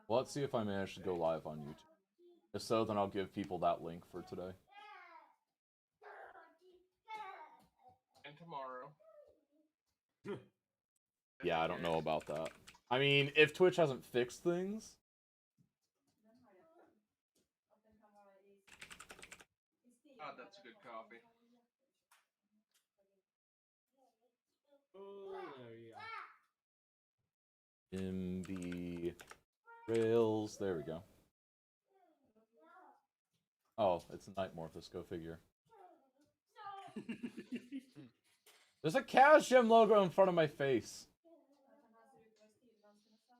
Well, let's see if I manage to go live on YouTube. If so, then I'll give people that link for today. And tomorrow. Yeah, I don't know about that. I mean, if Twitch hasn't fixed things... Oh, that's a good coffee. Oh, there you NIMBY Rails. There we go. Oh, it's Nightmorphous. Go figure. There's a Chaos Gem logo in front of my face.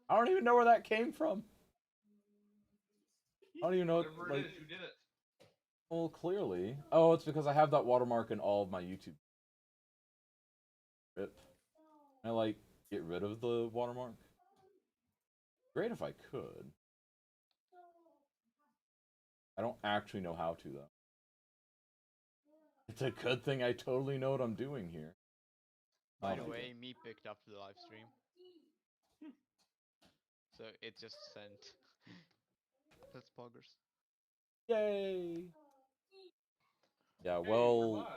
I don't even know where that came from. I don't even know. Whatever it is, you did it. Well, clearly. Oh, it's because I have that watermark in all of my YouTube. Rip. Can I, like, get rid of the watermark? Great if I could. I don't actually know how to, though. It's a good thing I totally know what I'm doing here. By the way, me picked up the live stream. So it just sent. That's poggers. Yay! Yeah, Hey, well... we're live.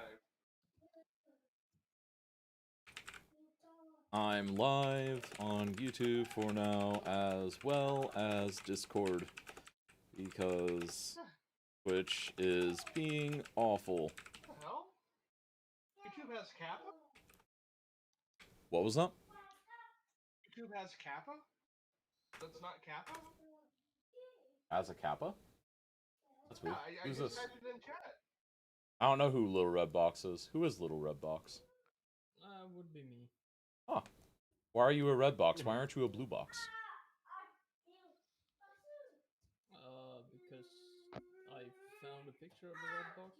I'm live on YouTube for now, as well as Discord, because Twitch is being awful. What the hell? YouTube has Kappa? What was that? YouTube has Kappa? That's not Kappa? As a Kappa? That's weird. Yeah, I Who's just this? typed it in chat. I don't know who Little Red Box is. Who is Little Red Box? would be me. Huh. Why are you a red box? Why aren't you a blue box? Because I found a picture of the red box.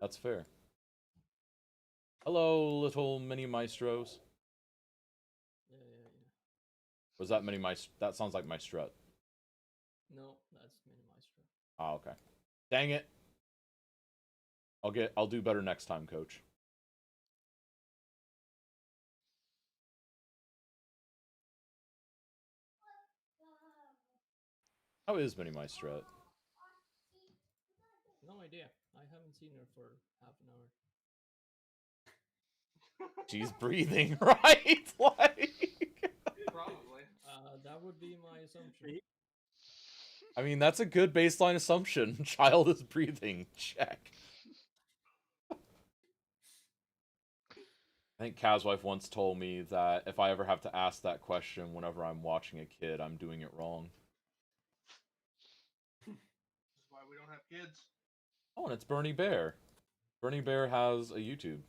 That's fair. Hello, little mini maestros. Yeah. Was that mini maestro? That sounds like my strut. No, that's Mini Maestro. Oh, okay. Dang it. I'll do better next time, coach. How is Mini Maestro? No idea. I haven't seen her for half an hour. She's breathing, right? Like... Probably. That would be my assumption. I mean, that's a good baseline assumption. Child is breathing. Check. I think Kaz's wife once told me that if I ever have to ask that question whenever I'm watching a kid, I'm doing it wrong. This is why we don't have kids. Oh, and it's Bernie Bear. Bernie Bear has a YouTube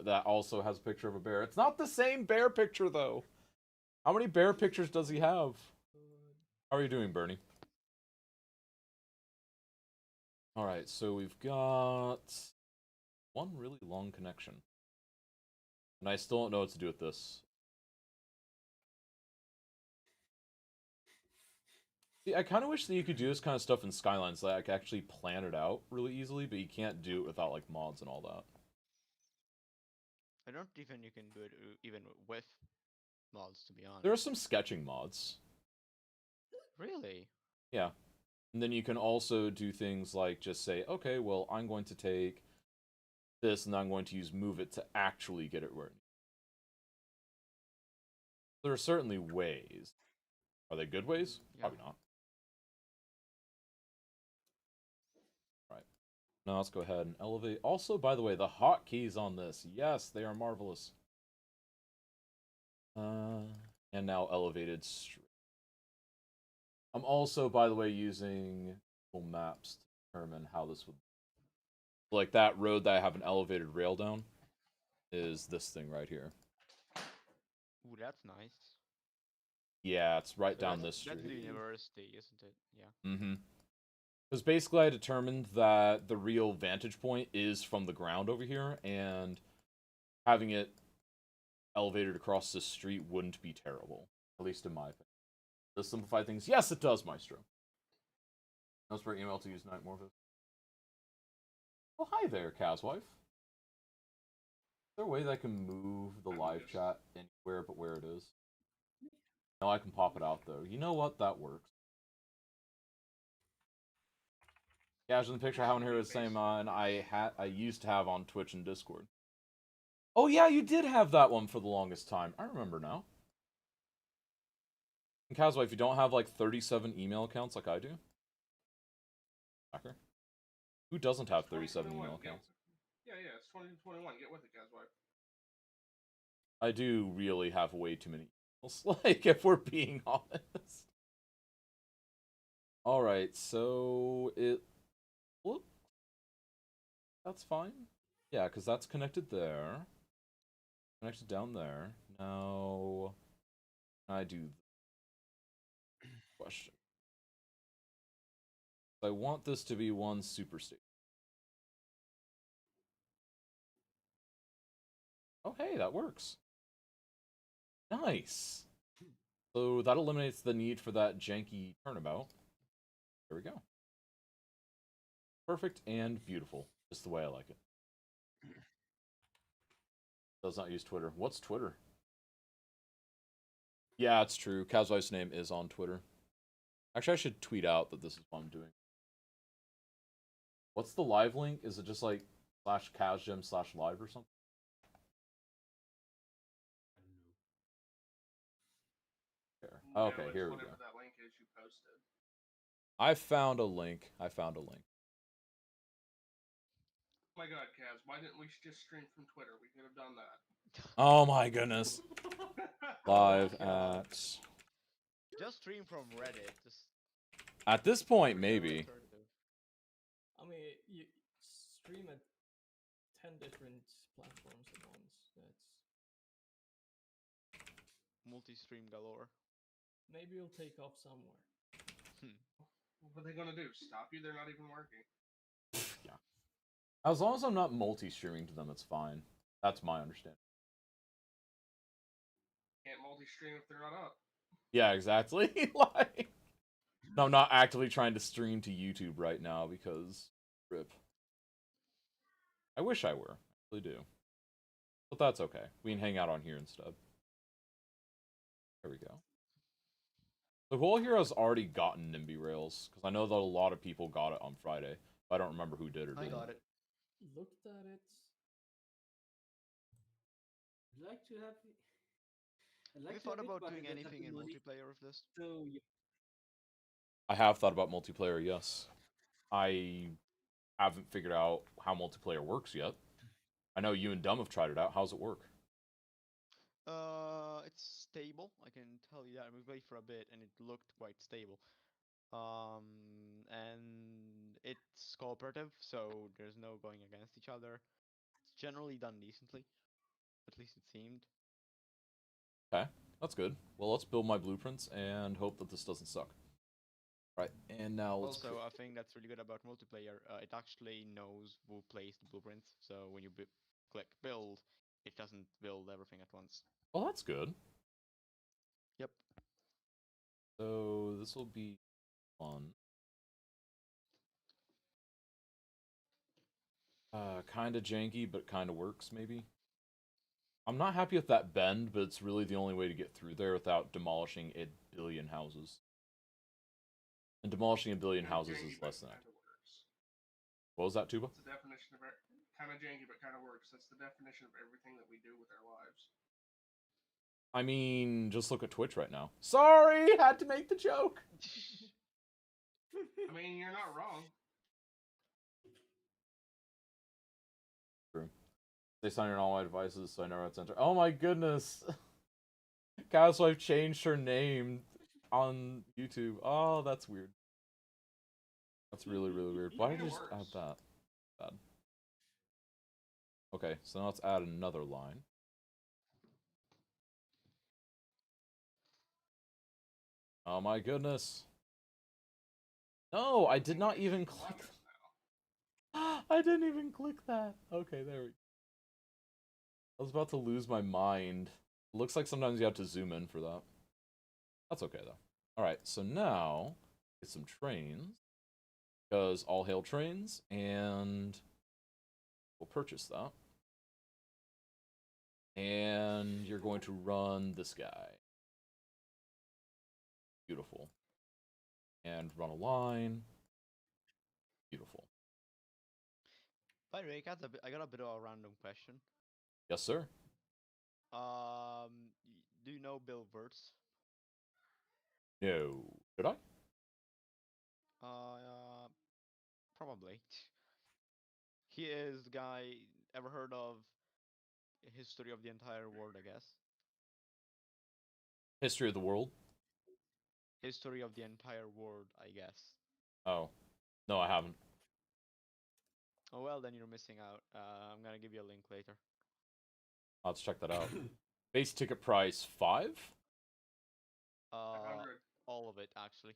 that also has a picture of a bear. It's not the same bear picture, though. How many bear pictures does he have? How are you doing, Bernie? Alright, so we've got one really long connection. And I still don't know what to do with this. See, I kind of wish that you could do this kind of stuff in Skylines, like actually plan it out really easily, but you can't do it without like mods and all that. I don't even you can do it even with mods, to be honest. There are some sketching mods. Really? Yeah. And then you can also do things like just say, okay, well, I'm going to take this and I'm going to use move it to actually get it where it needs. There are certainly ways. Are they good ways? Yeah. Probably not. Right. Now let's go ahead and elevate. Also, by the way, the hotkeys on this, yes, they are marvelous. And now elevated straight. I'm also, by the way, using Google Maps to determine how this would... Like that road that I have an elevated rail down is this thing right here. Ooh, that's nice. Yeah, it's right So down this street. That's the university, isn't it? Yeah. Mm-hmm. Because basically I determined that the real vantage point is from the ground over here, and having it elevated across the street wouldn't be terrible. At least in my opinion. Does simplify things? Yes, it does, Maestro. Notes for email to use Nightmorphous. Oh, hi there, Kaz's wife. Is there a way that I can move the live chat anywhere but where it is? No, I can pop it out though. You know what? That works. Yeah, in the picture, I haven't heard the same one I used to have on Twitch and Discord. Oh yeah, you did have that one for the longest time. I remember now. And Kazwa, if you don't have like 37 email accounts like I do, hacker. Who doesn't have 37 email accounts? Yeah, it's 2021. Get with it, guys. Wife. I do really have way too many emails, like, if we're being honest. Alright, so it... Whoop. That's fine. Yeah, because that's connected there. Connected down there. Now... I do... Question. I want this to be one super state. Oh, hey, that works. Nice. So that eliminates the need for that janky turnabout. There we go. Perfect and beautiful. Just the way I like it. Does not use Twitter. What's Twitter? Yeah, it's true. Kazwai's name is on Twitter. Actually, I should tweet out that this is what I'm doing. What's the live link? Is it just like /Kazgem/live or something? Okay, No, here we go. whatever that link is you posted. I found a link. I found a link. Oh my god, Kaz, why didn't we just stream from Twitter? We could have done that. Oh my goodness. Live at... Just stream from Reddit. Just At this point, whichever maybe. alternative. I mean, you stream at 10 different platforms at once. That's Multi-stream galore. maybe you'll take off somewhere. What are they gonna do? Stop you? They're not even working. Yeah. As long as I'm not multi-streaming to them, it's fine. That's my understanding. Can't multi-stream if they're not up. Yeah, exactly. Like, no, I'm not actively trying to stream to YouTube right now because rip. I wish I were. I really do. But that's okay. We can hang out on here instead. There we go. So who all here has already gotten NIMBY Rails? Because I know that a lot of people got it on Friday. But I don't remember who did or I didn't. got it. Looked at it. I'd like to have. I'd Have like you to thought have it, about but I doing don't have anything the in money. multiplayer of this? So yeah. I have thought about multiplayer, yes. I haven't figured out how multiplayer works yet. I know you and Dumb have tried it out. How's it work? It's stable. I can tell you that. We played for a bit, and it looked quite stable. And it's cooperative, so there's no going against each other. It's generally done decently. At least it seemed. Okay, that's good. Well, let's build my blueprints and hope that this doesn't suck. Right, and now let's... Also, a thing that's really good about multiplayer, it actually knows who plays the blueprints. So when you click build, it doesn't build everything at once. Well, that's good. Yep. So this will be fun. Kind of janky, but kind of works, maybe. I'm not happy with that bend, but it's really the only way to get through there without demolishing a billion houses. And demolishing a billion houses is less than that. What was that, Tuba? It's the definition of kind of janky, but kind of works. That's the definition of everything that we do with our lives. I mean, just look at Twitch right now. Sorry, had to make the joke. I mean, you're not wrong. True. They sign in all my devices, so I never have to enter. Oh my goodness. Cat's wife changed her name on YouTube. Oh, that's weird. That's really, really weird. Why did I just add that? Bad. Okay, so now let's add another line. Oh my goodness. No, I did not even click. I didn't even click that. Okay, there we go. I was about to lose my mind. It looks like sometimes you have to zoom in for that. That's okay, though. Alright, so now, get some trains. Because all hail trains, and we'll purchase that. And you're going to run this guy. Beautiful. And run a line. Beautiful. By the way, I got a bit of a random question. Yes, sir. Do you know Bill Wirtz? No. Should I? Probably. He is the guy. Ever heard of History of the Entire World? I guess. History of the world? History of the Entire World, I guess. Oh. No, I haven't. Oh well, then you're missing out. I'm gonna give you a link later. Let's check that out. Base ticket price 5? 500. All of it actually.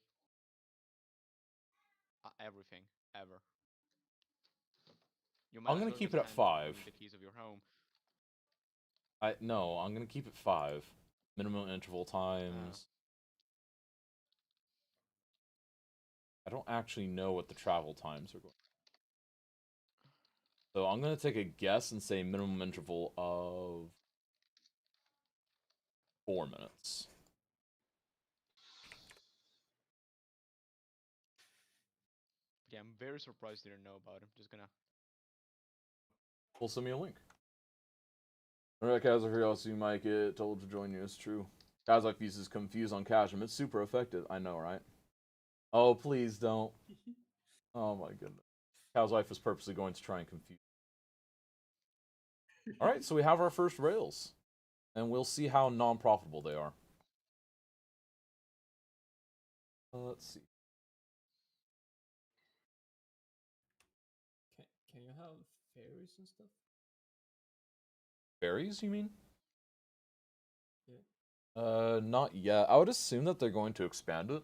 Everything ever. You might I'm as gonna well keep just it at hand 5. me the keys of your home. No, I'm gonna keep it 5. Minimum interval times. I don't actually know what the travel times are going. So I'm gonna take a guess and say minimum interval of 4 minutes. Yeah, I'm very surprised you didn't know about him. Just gonna. We'll send me a link. Alright, Kaz, if else you might get told to join you, it's true. Kaz like is confused on Kashim. It's super effective. I know, right? Oh, please don't. Oh my goodness. Kaz wife is purposely going to try and confuse. Alright, so we have our first Rails. And we'll see how non-profitable they are. Let's see. Can you have fairies and stuff? Berries, you mean? Yeah. Not yet. I would assume that they're going to expand it.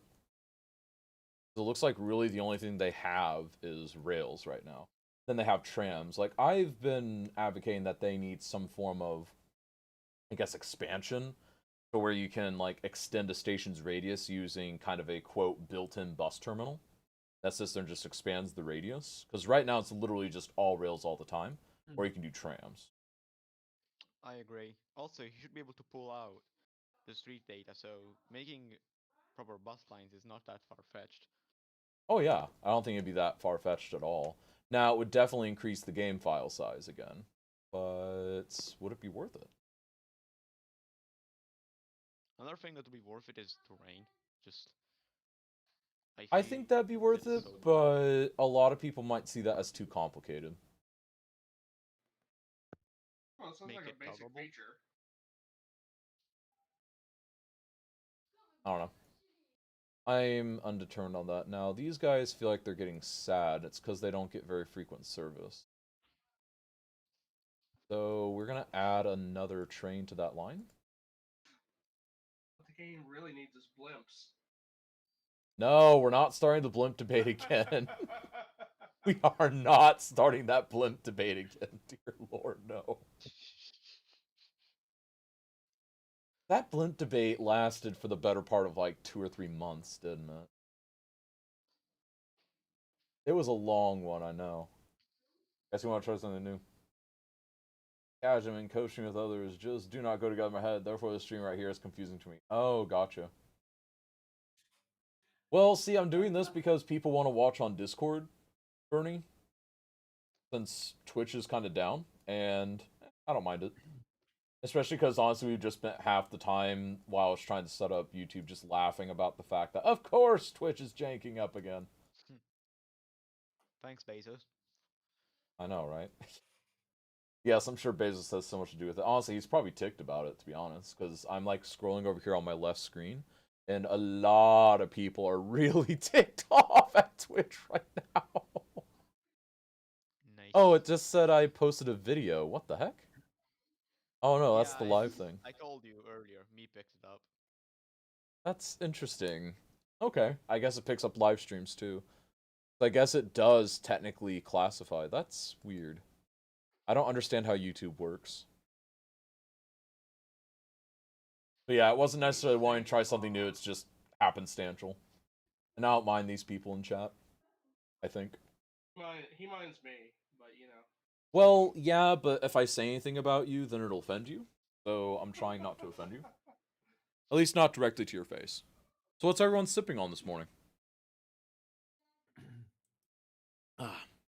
It looks like really the only thing they have is Rails right now. Then they have trams. Like, I've been advocating that they need some form of, I guess, expansion, to where you can, like, extend a station's radius using kind of a, quote, built-in bus terminal. That system just expands the radius. Because right now it's literally just all Rails all the time, or you can do trams. I agree. Also, you should be able to pull out the street data, so making proper bus lines is not that far-fetched. Oh yeah, I don't think it'd be that far-fetched at all. Now, it would definitely increase the game file size again, but would it be worth it? Another thing that would be worth it is terrain. Just I think that'd be worth it, so but a lot of people might see that as too complicated. Well, it sounds Make like it a basic tolerable. feature. I don't know. I'm undetermined on that. Now, these guys feel like they're getting sad. It's because they don't get very frequent service. So we're going to add another train to that line. What the game really needs is blimps. No, we're not starting the blimp debate again. We are not starting that blimp debate again, dear Lord, no. That blimp debate lasted for the better part of like 2 or 3 months, didn't it? It was a long one, I know. Guess you want to try something new? Casual and coaching with others just do not go together in my head. Therefore, the stream right here is confusing to me. Oh, gotcha. Well, see, I'm doing this because people want to watch on Discord, Bernie. Since Twitch is kind of down, and I don't mind it. Especially because, honestly, we've just spent half the time while I was trying to set up YouTube just laughing about the fact that, of course, Twitch is janking up again. Thanks, Bezos. I know, right? Yes, I'm sure Bezos has so much to do with it. Honestly, he's probably ticked about it, to be honest, because I'm, like, scrolling over here on my left screen, and a lot of people are really ticked off at Twitch right now. Nice. Oh, it just said I posted a video. What the heck? Oh, no, that's Yeah, the live thing. I told you earlier. Me picked it up. That's interesting. Okay, I guess it picks up live streams too. I guess it does technically classify. That's weird. I don't understand how YouTube works. But yeah, it wasn't necessarily wanting to try something new, it's just happenstantial. And I don't mind these people in chat, I think. He minds me, but you know. Well, yeah, but if I say anything about you, then it'll offend you. So I'm trying not to offend you. At least not directly to your face. So what's everyone sipping on this morning?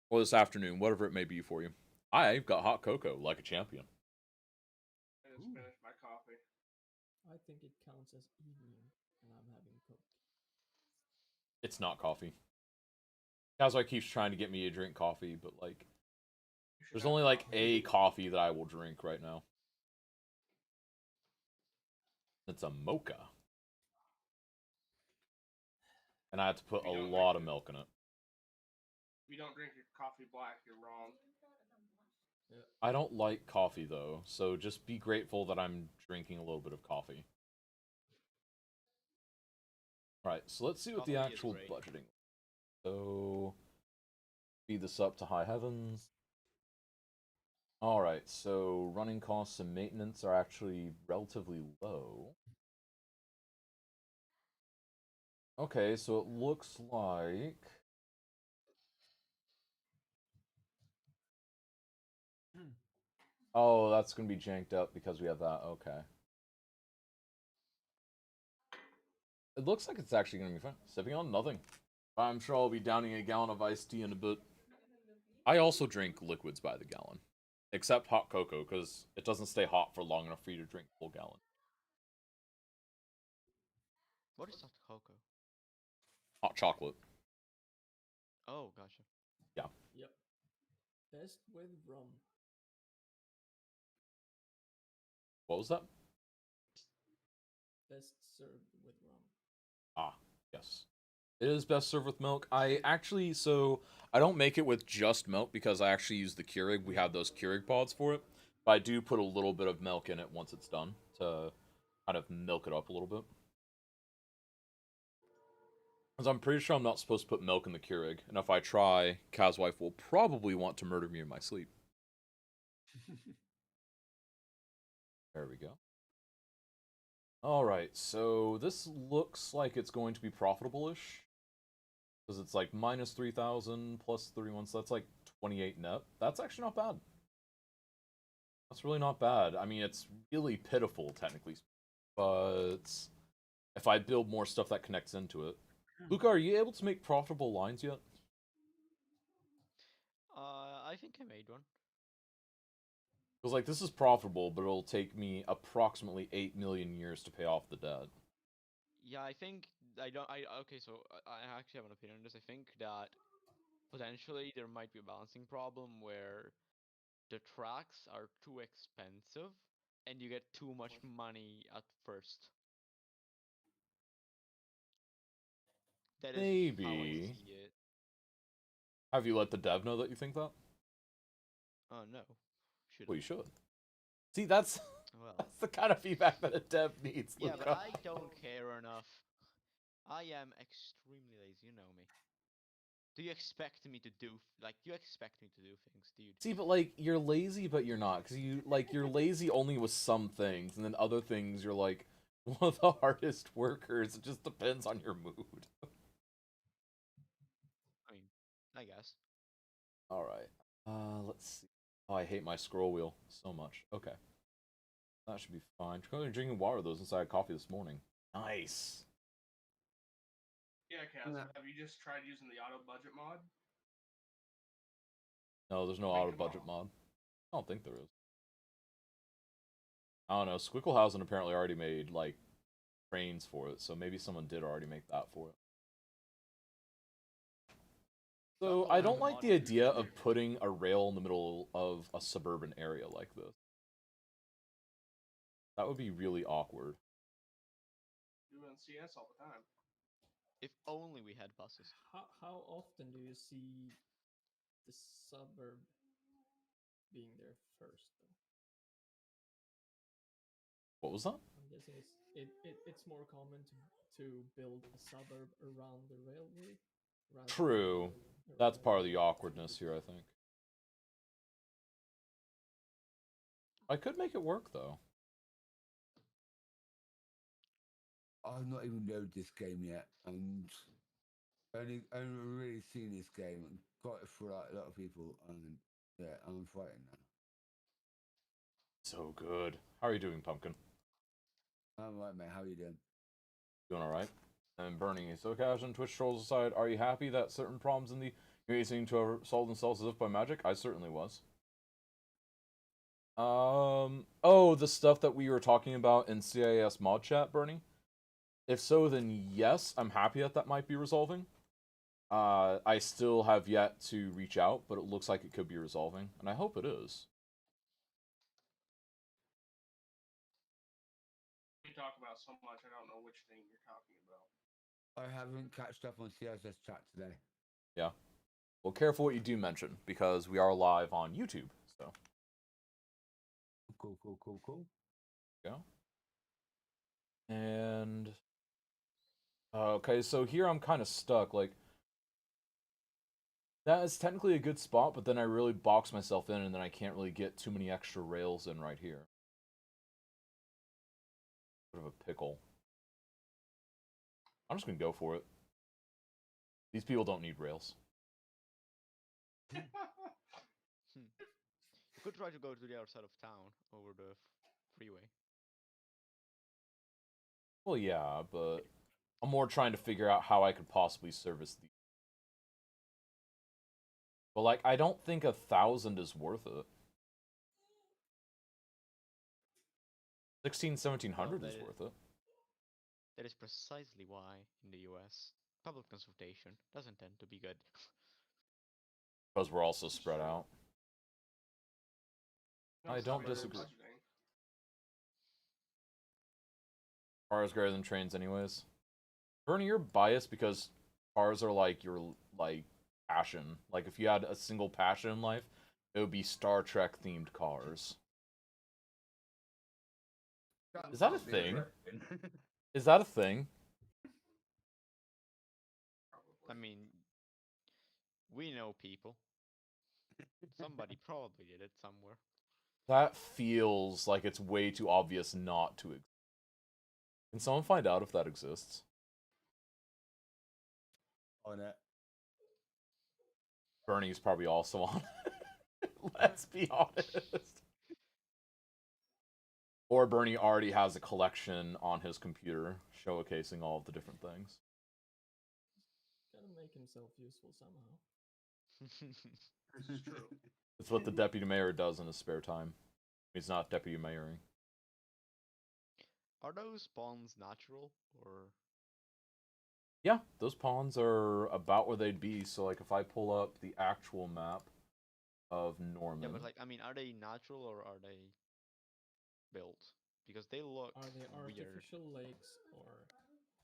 Or this afternoon, whatever it may be for you. I've got hot cocoa like a champion. I just finished my coffee. I think it counts as evening, and I'm having Coke. It's not coffee. Kazai keeps trying to get me to drink coffee, but like, You should there's have only like coffee. a coffee that I will drink right now. It's a mocha. And I have to put a You don't lot drink of it. milk in it. If you don't drink your coffee black, you're wrong. I don't like coffee though, so just be grateful that I'm drinking a little bit of coffee. Alright, so let's see what the Coffee is actual great. budgeting. So speed this up to high heavens. Alright, so running costs and maintenance are actually relatively low. Okay, so it looks like oh, that's gonna be janked up because we have that. Okay. It looks like it's actually gonna be fun. Sipping on nothing. I'm sure I'll be downing a gallon of iced tea in a bit. I also drink liquids by the gallon. Except hot cocoa, because it doesn't stay hot for long enough for you to drink a full gallon. What is hot cocoa? Hot chocolate. Oh, gotcha. Yeah. Yep. Best with rum. What was that? Best served with rum. Ah, yes. It is best served with milk. I actually, so, I don't make it with just milk because I actually use the Keurig. We have those Keurig pods for it. But I do put a little bit of milk in it once it's done to kind of milk it up a little bit. Because I'm pretty sure I'm not supposed to put milk in the Keurig. And if I try, Kaz's wife will probably want to murder me in my sleep. There we go. Alright, so this looks like it's going to be profitable-ish. Because it's like minus 3,000 plus 31, so that's like 28 net. That's actually not bad. That's really not bad. I mean, it's really pitiful, technically. But if I build more stuff that connects into it. Luca, are you able to make profitable lines yet? I think I made one. Because, like, this is profitable, but it'll take me approximately 8 million years to pay off the debt. Yeah, I think I don't. Okay, so I actually have an opinion on this. I think that potentially there might be a balancing problem where the tracks are too expensive and you get too much money at first. That is how I Maybe. see it. Have you let the dev know that you think that? Oh no, should Well, you should. See, that's well. that's the kind of feedback that a dev needs, Yeah, but Luca. I don't care enough. I am extremely lazy. You know me. Do you expect me to do you expect me to do things, dude? See, but like you're lazy, but you're not, because you're lazy only with some things, and then other things you're like one of the hardest workers. It just depends on your mood. I mean, I guess. All right. Let's see. Oh, I hate my scroll wheel so much. Okay, that should be fine. Currently drinking water though inside coffee this morning. Nice. Yeah, Kaz, Yeah. have you just tried using the auto budget mod? No, there's no Think auto about budget mod. I don't think there is. I don't know. Squicklehausen apparently already made like trains for it, so maybe someone did already make that for it. So Someone I has don't a like mod the for idea Keurig. of putting a rail in the middle of a suburban area like this. That would be really awkward. Do it in CS all the time. If only we had buses. How often do you see the suburb being there first, though? What was that? I'm guessing it's more common to build a suburb around the railway rather True. than That's around part of the the awkwardness city. here, I think. I could make it work though. I've not even loaded this game yet, and only really seen this game and got it for like a lot of people, and yeah, I'm fighting now. So good. How are you doing, Pumpkin? I'm right, mate. How you doing? Doing alright? And Bernie, so Cash and Twitch trolls aside, are you happy that certain problems in the community seem to have solved themselves as if by magic? I certainly was. Oh, the stuff that we were talking about in CIS mod chat, Bernie? If so, then yes, I'm happy that that might be resolving. I still have yet to reach out, but it looks like it could be resolving, and I hope it is. We talk about so much, I don't know which thing you're talking about. I haven't catched up on CSS chat today. Yeah. Well, careful what you do mention, because we are live on YouTube, so. Cool. Go. And okay, so here I'm kind of stuck. Like, that is technically a good spot, but then I really box myself in, and then I can't really get too many extra rails in right here. Bit of a pickle. I'm just gonna go for it. These people don't need rails. You could try to go to the other side of town over the freeway. Well, yeah, but I'm more trying to figure out how I could possibly service these. But, like, I don't think 1,000 is worth it. 1,1700 is worth it. That is precisely why, in the US, public transportation doesn't tend to be good. Because we're also spread out. No, I it's don't not better disagree. budgeting. Cars greater than trains anyways. Bernie, you're biased because cars are like your like passion. Like if you had a single passion in life, it would be Star Trek themed cars. Is that a thing? Is that a thing? I mean, we know people. Somebody probably did it somewhere. That feels like it's way too obvious not to exist. Can someone find out if that exists? On it. Bernie's probably also on it. Let's be honest. Or Bernie already has a collection on his computer showcasing all of the different things. Gotta make himself useful somehow. This is true. It's what the deputy mayor does in his spare time. He's not deputy mayoring. Are those pawns natural, or Yeah, those pawns are about where they'd be. So, like, if I pull up the actual map of Norman, yeah? But like, I mean, are they natural or are they built? Because they look Are they weird. artificial lakes or?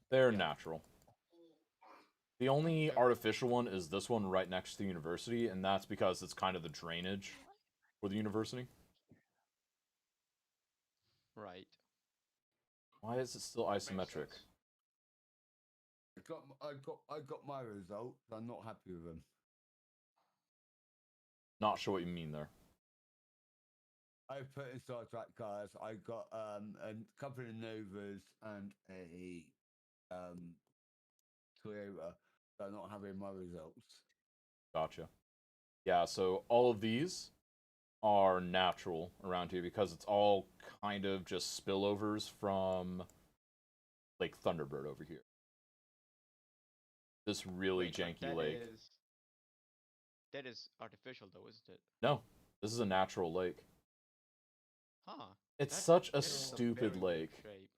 they're Yeah. natural. The only Okay. artificial one is this one right next to the university, and that's because it's kind of the drainage for the university. Right. Why is it still Makes isometric? sense. I got my results. I'm not happy with them. Not sure what you mean there. I put in Star Trek cars. I got a couple of Novas and a Toyota. So I'm not having my results. Gotcha. Yeah, so all of these are natural around here because it's all kind of just spillovers from Lake Thunderbird over here. This really Wait, but janky lake. That is artificial, though, isn't it? No, this is a natural lake. Huh. It's That- such a that is stupid very weird lake. shape.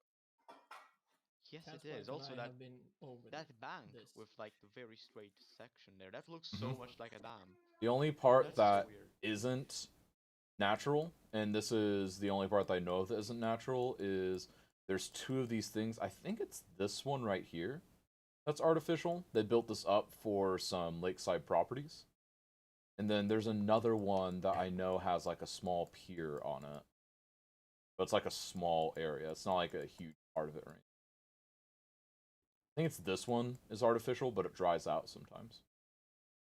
Yes, That's it is. why Also, I that have been over that bank this. with like the very straight section there, that looks so Mhm. much like a dam. The only part That's so that weird. isn't natural, and this is the only part that I know of that isn't natural, is there's two of these things. I think it's this one right here that's artificial. They built this up for some lakeside properties. And then there's another one that I know has like a small pier on it. But it's like a small area. It's not like a huge part of it, right? I think it's this one is artificial, but it dries out sometimes.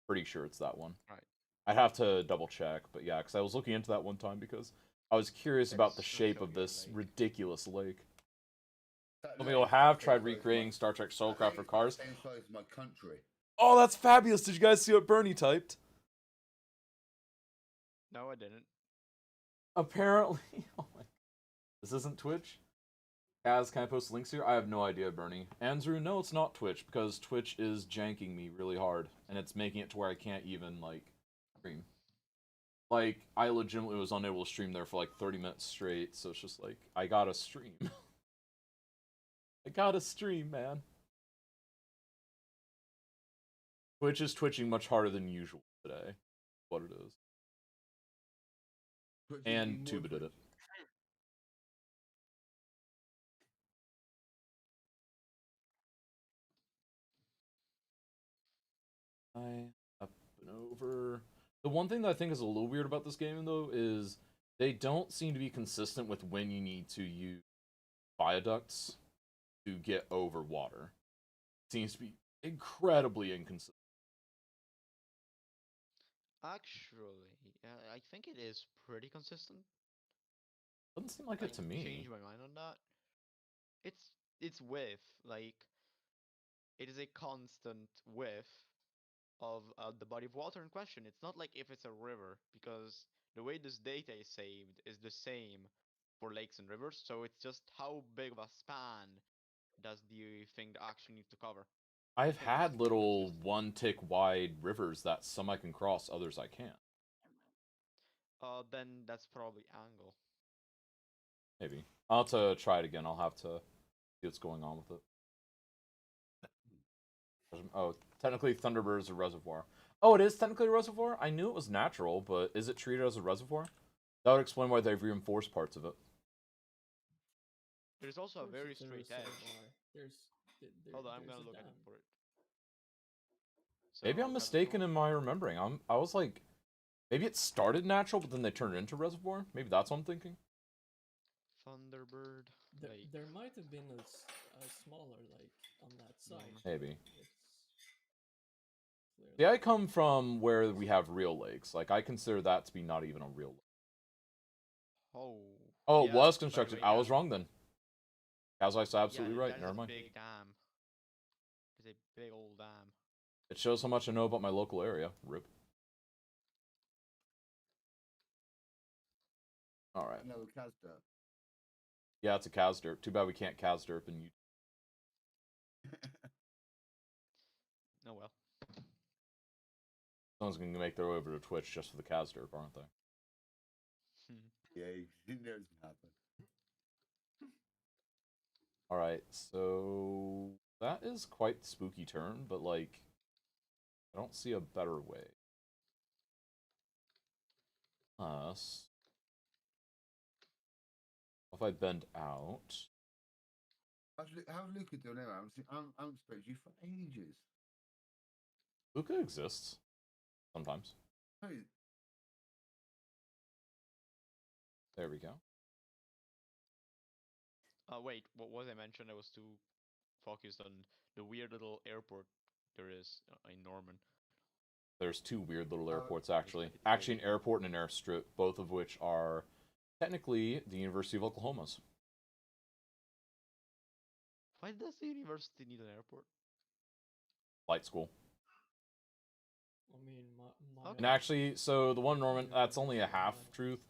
Pretty sure it's that one. Right. I'd have to double check, but yeah, because I was looking into that one time because I was curious That about is the such shape a of weird this lake. ridiculous lake. That Some people lake have is tried the same size as recreating Star Trek that Soulcraft for lake is cars. the same size as my country. Oh, that's fabulous! Did you guys see what Bernie typed? No, I didn't. Apparently, oh my, this isn't Twitch. Kaz, can I post links here? I have no idea, Bernie. Andrew, no, it's not Twitch, because Twitch is janking me really hard, and it's making it to where I can't even, like, stream. Like, I legitimately was unable to stream there for, like, 30 minutes straight, so it's just like, I gotta stream. I gotta stream, man. Twitch is twitching much harder than usual today. What it is. Twitch is And being more Tuba did it. twitchy. Up and over. The one thing that I think is a little weird about this game, though, is they don't seem to be consistent with when you need to use viaducts to get over water. It seems to be incredibly inconsistent. Actually, I think it is pretty consistent. Doesn't seem like I it to me. changed my mind on that. It's width, like it is a constant width of the body of water in question. It's not like if it's a river, because the way this data is saved is the same for lakes and rivers, so it's just how big of a span does the thing actually need to cover. I've think it's had pretty little consistent. one tick wide rivers that some I can cross, others I can't. Then that's probably angle. Maybe. I'll have to try it again. I'll have to see what's going on with it. Oh, technically Thunderbird is a reservoir. Oh, it is technically a reservoir? I knew it was natural, but is it treated as a reservoir? That would explain why they've reinforced parts of it. There's also a Of course very it's a straight edge. reservoir. Hold on, I'm There's gonna a look at dam. it for it. Maybe So, I'm mistaken in my remembering. I was like, maybe it started natural, but then they turned it into reservoir? Maybe that's what I'm thinking? Thunderbird. Lake. There might have been a smaller lake on that side. Maybe. It's See, I come from where we have real lakes. Like, I consider that to be not even a real lake. Oh. Oh, it Yeah, was by the constructed. way, I was wrong then. Kazai's absolutely right. That is Never a mind. big dam. It's a big old dam. It shows how much I know about my local area. Rip. Alright. No, Kazda. Yeah, it's a Kazderp. Too bad we can't Kazderp in YouTube. Oh well. Someone's gonna make their way over to Twitch just for the Kazderp, aren't they? Yeah, you know it's gonna happen. Alright, so that is quite spooky turn, but like I don't see a better way. Unless if I bend out. How's Luca doing anyway? I'm supposed you for ages. Luca exists. Sometimes. Oh, There we go. Wait, what was I mentioned? I was too focused on the weird little airport there is in Norman. There's two weird little airports it's actually. pretty Actually, an crazy. airport and an airstrip, both of which are technically the University of Oklahoma's. Why does the university need an airport? Flight school. I mean, my Okay. And actually, so the one Norman, that's only a half truth.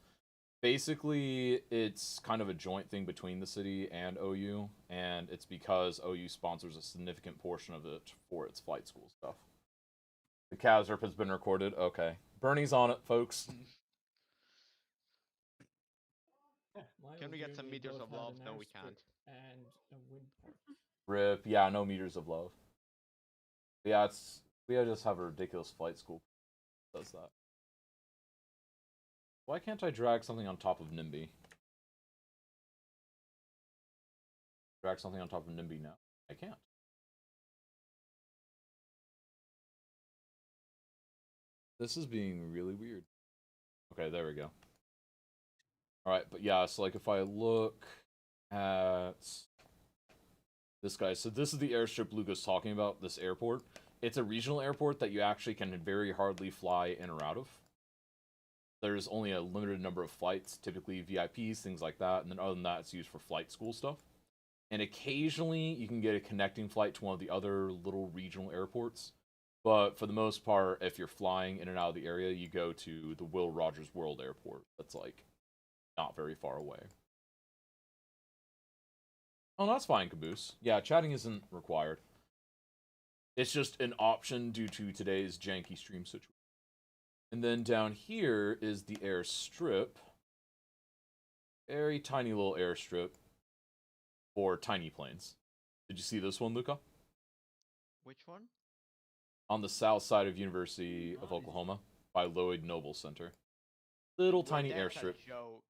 Basically, it's kind of a joint thing between the city and OU, and it's because OU sponsors a significant portion of it for its flight school stuff. The Kazerp has been recorded. Okay. Bernie's on it, folks. Can we get some meters of love? No, we can't. And a wind park. RIP. Yeah, no meters of love. Yeah, we just have a ridiculous flight school that does that. Why can't I drag something on top of NIMBY? Drag something on top of NIMBY now? I can't. This is being really weird. Okay, there we go. Alright, but yeah, so like if I look at this guy, so this is the airstrip Luca's talking about, this airport. It's a regional airport that you actually can very hardly fly in or out of. There's only a limited number of flights, typically VIPs, things like that, and then other than that, it's used for flight school stuff. And occasionally, you can get a connecting flight to one of the other little regional airports. But for the most part, if you're flying in and out of the area, you go to the Will Rogers World Airport. That's like not very far away. Oh, that's fine, Caboose. Yeah, chatting isn't required. It's just an option due to today's janky stream situation. And then down here is the airstrip. Very tiny little airstrip for tiny planes. Did you see this one, Luca? Which one? On the south side of University of Nice. Oklahoma by Lloyd Noble Center. Little Wait, tiny that's airstrip. a joke.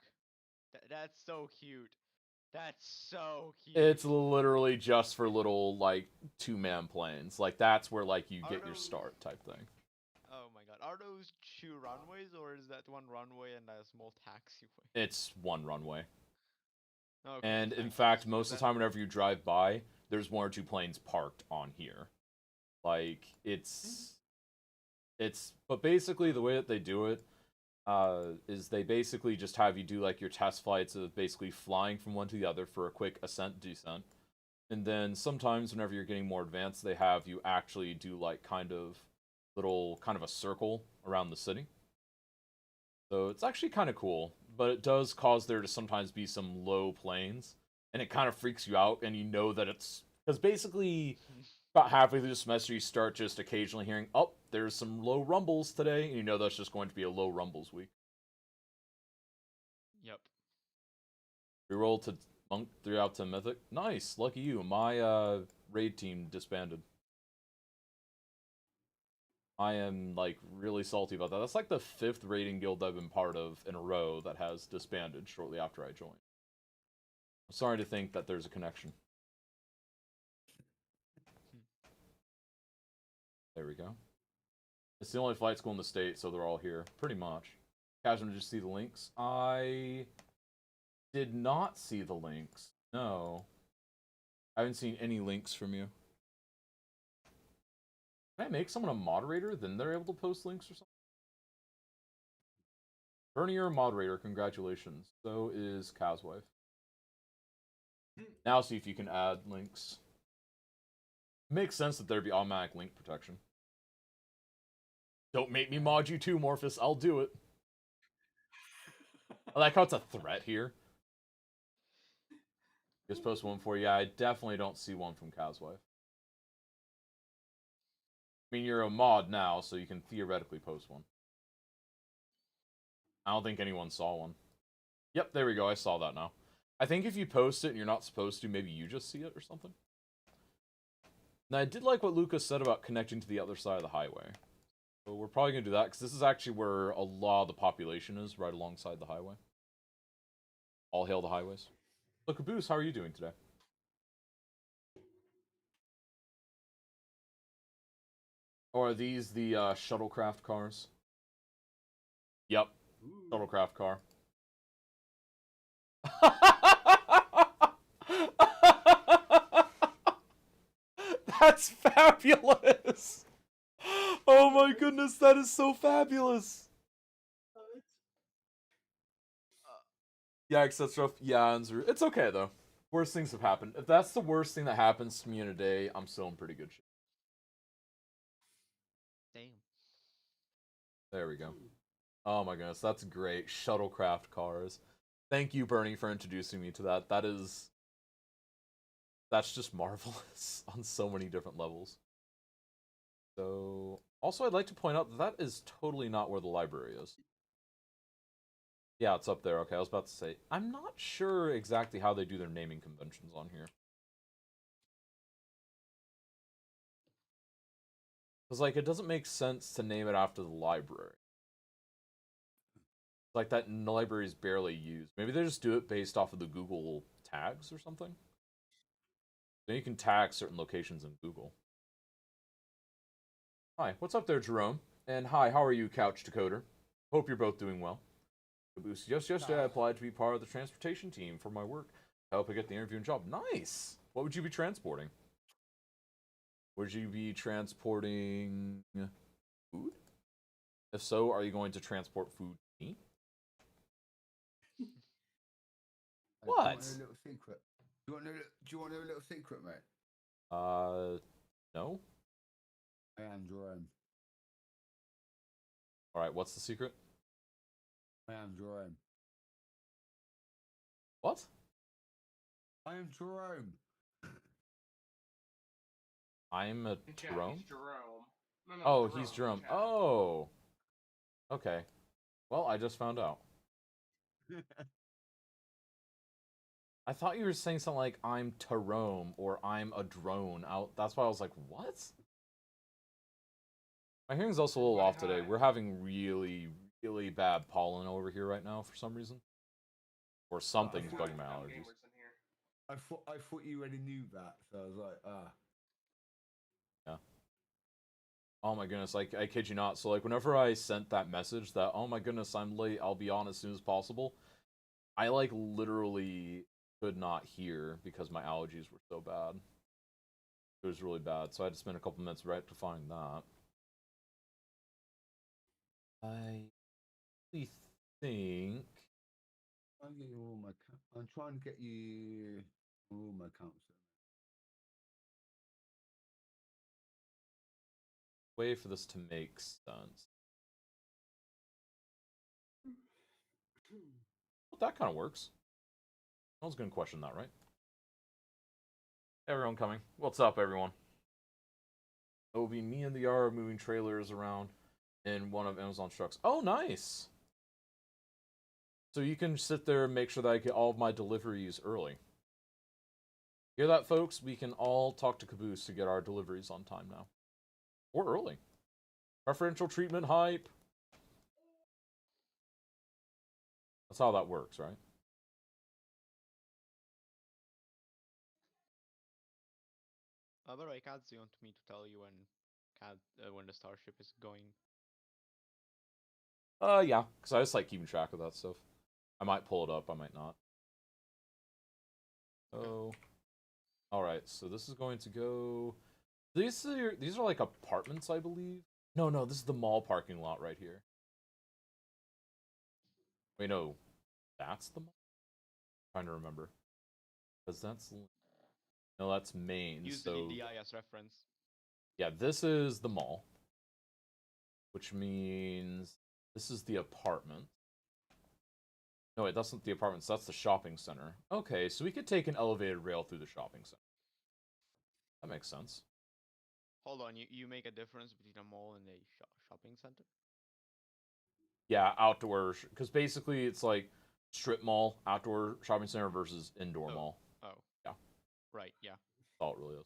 That's so cute. That's so cute. It's literally just for little, like, two-man planes. Like, that's where, like, you Are get your those- start type thing. Oh my god. Are those 2 runways or is that 1 runway and a small taxiway? It's one runway. Okay, And in thanks. fact, most of the time whenever you drive by, there's 1 or 2 planes parked on here. Like, but basically the way that they do it is they basically just have you do like your test flights of basically flying from one to the other for a quick ascent descent, and then sometimes whenever you're getting more advanced, they have you actually do like kind of a circle around the city. So it's actually kind of cool, but it does cause there to sometimes be some low planes, and it kind of freaks you out, and you know that it's because basically about halfway through the semester you start just occasionally hearing, oh, there's some low rumbles today, and you know that's just going to be a low rumbles week. Yep. Reroll to Monk 3 out to Mythic. Nice, lucky you. My raid team disbanded. I am like really salty about that. That's like the 5th raiding guild I've been part of in a row that has disbanded shortly after I joined. I'm sorry to think that there's a connection. There we go. It's the only flight school in the state, so they're all here, pretty much. Casual, did you see the links? I did not see the links. No. I haven't seen any links from you. Can I make someone a moderator? Then they're able to post links or something? Bernie, you're a moderator. Congratulations. So is Caswife. Now see if you can add links. Makes sense that there'd be automatic link protection. Don't make me mod you too, Morphus. I'll do it. I like how it's a threat here. Just post one for you. Yeah, I definitely don't see one from Caswife. I mean, you're a mod now, so you can theoretically post one. I don't think anyone saw one. Yep, there we go. I saw that now. I think if you post it and you're not supposed to, maybe you just see it or something. Now, I did like what Lucas said about connecting to the other side of the highway. So we're probably going to do that, because this is actually where a lot of the population is, right alongside the highway. All hail the highways. So, Caboose, how are you doing today? Or are these the shuttlecraft cars? Yep, Ooh. shuttlecraft car. That's fabulous! Oh my goodness, that is so fabulous! Yeah, etc. Yeah, it's okay though. Worst things have happened. If that's the worst thing that happens to me in a day, I'm still in pretty good shape. Damn. There we go. Oh my goodness, that's great. Shuttlecraft cars. Thank you, Bernie, for introducing me to that. That's just marvelous on so many different levels. So, also I'd like to point out that that is totally not where the library is. Yeah, it's up there. Okay, I was about to say, I'm not sure exactly how they do their naming conventions on here. Because, like, it doesn't make sense to name it after the library. Like, that library is barely used. Maybe they just do it based off of the Google tags or something? Then you can tag certain locations in Google. Hi, what's up there, Jerome? And hi, how are you, Couch Decoder? Hope you're both doing well. Just yesterday, I applied to be part of the transportation team for my work. I hope I get the interview and job. Nice! What would you be transporting? Would you be transporting food? If so, are you going to transport food to me? What? Do you want to know a little secret? Do you want to know a little secret, mate? No? I am Jerome. Alright, what's the secret? I am Jerome. What? I am Jerome. I'm a Yeah, Jerome? he's Jerome. No, no, Oh, he's Jerome. chat. Oh. Okay. Well, I just found out. I thought you were saying something like I'm Tyrone or I'm a drone. That's why I was like, what? My hearing's also a little off today. Hi. We're having really, really bad pollen over here right now for some reason. Or something's thought- bugging my Dumb allergies. gamers in here. I thought you already knew that, so I was like, Yeah. Oh my goodness, like I kid you not. So like whenever I sent that message that, oh my goodness, I'm late, I'll be on as soon as possible, I like literally could not hear because my allergies were so bad. It was really bad, so I had to spend a couple minutes rectifying that. I really think I'm getting all my. I'm trying to get you all my accounts. way for this to make sense. Well, that kind of works. No one's gonna question that, right? Everyone coming. What's up, everyone? It will be me and the Yara moving trailers around in one of Amazon's trucks. Oh, nice! So you can sit there and make sure that I get all of my deliveries early. Hear that, folks? We can all talk to Caboose to get our deliveries on time now. Or early. Preferential treatment hype. That's how that works, right? By the way, Kaz, do you want me to tell you when the starship is going? Yeah, because I just like keeping track of that stuff. I might pull it up, I might not. Oh, all right. So this is going to go. These are like apartments, I believe. No, no, this is the mall parking lot right here. Wait, no, that's the mall. I'm trying to remember, because that's no, that's Main. Use So the DIS reference. yeah, this is the mall, which means this is the apartment. No, wait, that's not the apartments. That's the shopping center. Okay, so we could take an elevated rail through the shopping center. That makes sense. Hold on, you make a difference between a mall and a shopping center? Yeah, outdoor, because basically it's like strip mall, outdoor shopping center versus indoor mall. Oh. Yeah. Right, yeah. That's all it really is.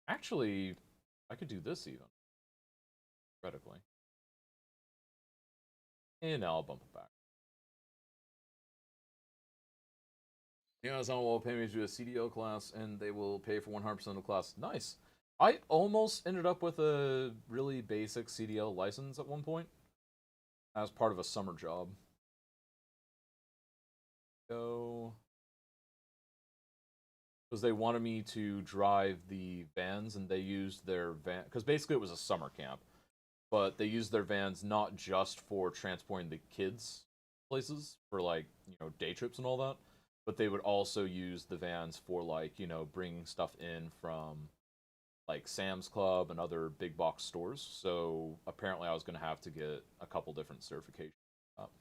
Actually, I could do this even. Theoretically. And now I'll bump it back. Amazon will pay me to do a CDO class, and they will pay for 100% of the class. Nice. I almost ended up with a really basic CDL license at one point as part of a summer job. So, because they wanted me to drive the vans, and they used their van because basically it was a summer camp, but they used their vans not just for transporting the kids places for like day trips and all that, but they would also use the vans for like bringing stuff in from like Sam's Club and other big box stores. So apparently I was going to have to get a couple different certifications up.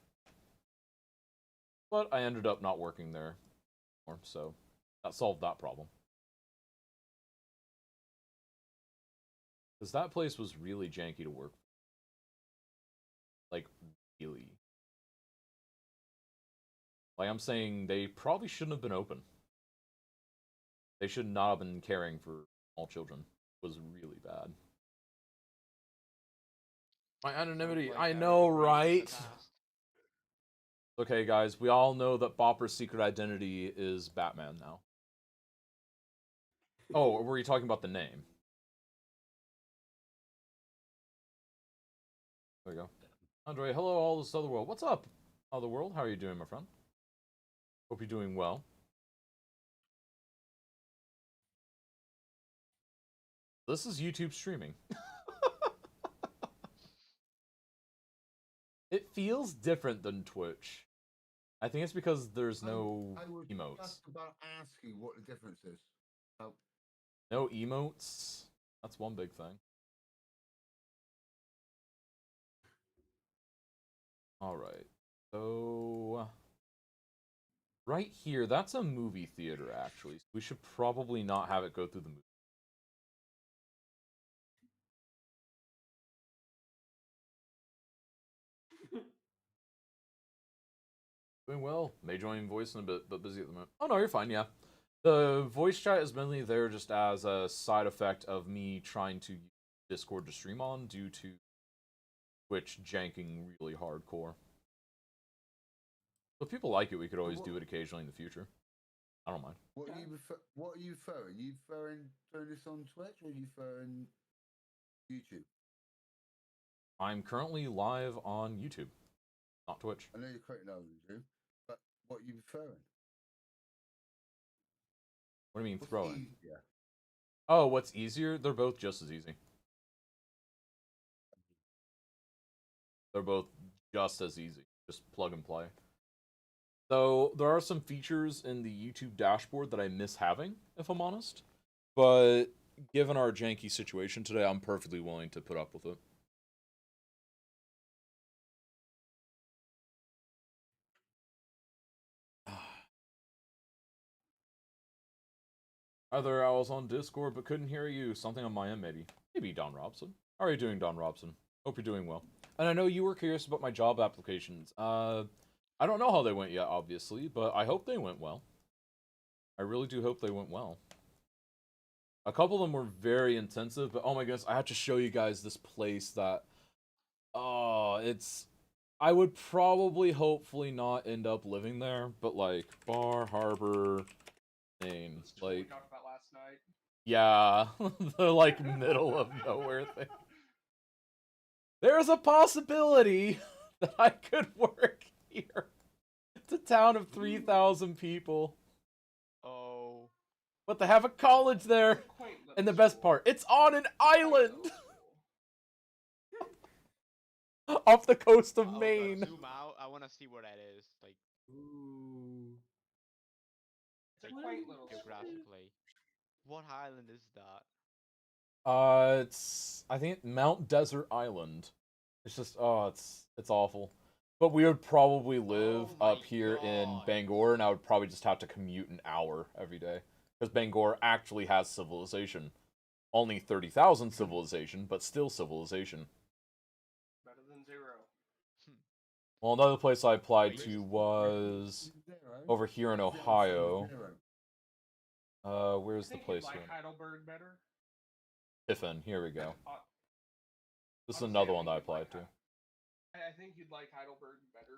But I ended up not working there anymore, so that solved that problem. Because that place was really janky to work. Like, really. Like, I'm saying they probably shouldn't have been open. They should not have been caring for small children. It was really bad. My anonymity, Like I a know, good waste in the right? past. Okay, guys, we all know that Bopper's secret identity is Batman now. Oh, were you talking about the name? There we go. Andre, hello, all this other world. What's up, other world? How are you doing, my friend? Hope you're doing well. This is YouTube streaming. It feels different than Twitch. I think it's because there's no I was emotes. just about to ask you what the difference is. Oh, No emotes? That's one big thing. Alright. So Right here, that's a movie theater, actually. We should probably not have it go through the movie. Doing well. May join voice in a bit, but busy at the moment. Oh no, you're fine, yeah. The voice chat is mainly there just as a side effect of me trying to use Discord to stream on due to Twitch janking really hardcore. If people like it, we could always do it occasionally in the future. I don't mind. What are you referring? You referring doing this on Twitch or you referring YouTube? I'm currently live on YouTube, not Twitch. I know you're currently on YouTube, but what are you referring? What do you mean What's throwing? easier? Oh, what's easier? They're both just as easy. They're both just as easy. Just plug and play. So there are some features in the YouTube dashboard that I miss having, if I'm honest. But given our janky situation today, I'm perfectly willing to put up with it. Either I was on Discord but couldn't hear you. Something on my end, maybe. Maybe Don Robson. How are you doing, Don Robson? Hope you're doing well. And I know you were curious about my job applications. I don't know how they went yet, obviously, but I hope they went well. I really do hope they went well. A couple of them were very intensive, but oh my goodness, I have to show you guys this place that... Oh, it's... I would probably, hopefully not end up living there, but like, Bar Harbor, Maine, That's just what we like... talked about last night. Yeah, the like middle of nowhere thing. There's a possibility that I could work here. It's a town of 3,000 people. Oh. But they have a college there. Quaint little And the best school. part, it's on an Quaint island little school. off the coast of Oh, Maine. zoom out. I want to see where that is, like Ooh. It's a What quaint is little that? school. geographically. What island is that? It's I think Mount Desert Island. It's just it's awful. But we would probably live Oh my up here in God. Bangor, and I would probably just have to commute an hour every day. Because Bangor actually has civilization. Only 30,000 civilization, but still civilization. Better than 0. Well, another place I applied Wait. to was Zero? over here in Zero, zero, Ohio. zero. Where's I the think place you'd here? like Heidelberg better. Tiffin, here we go. This is Honestly, another I one that I think you'd like applied to. I think you'd like Heidelberg better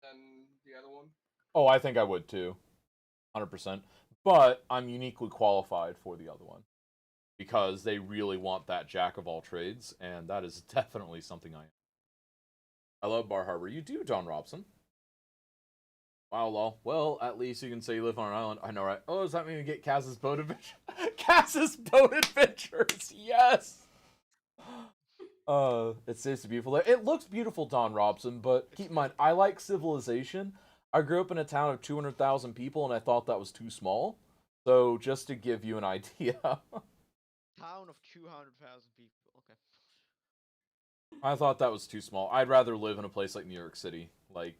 than the other one. Oh, I think I would too. 100%. But I'm uniquely qualified for the other one. Because they really want that jack of all trades, and that is definitely something I am. I love Bar Harbor. You do, John Robson. Wow, lol. Well, at least you can say you live on an island. I know, right? Oh, does that mean we get Kaz's boat adventure? Kaz's boat adventures! Yes! It's seriously beautiful. It looks beautiful, Don Robson, but keep in mind, I like civilization. I grew up in a town of 200,000 people, and I thought that was too small. So, just to give you an idea. Town of 200,000 people. Okay. I thought that was too small. I'd rather live in a place like New York City. Like,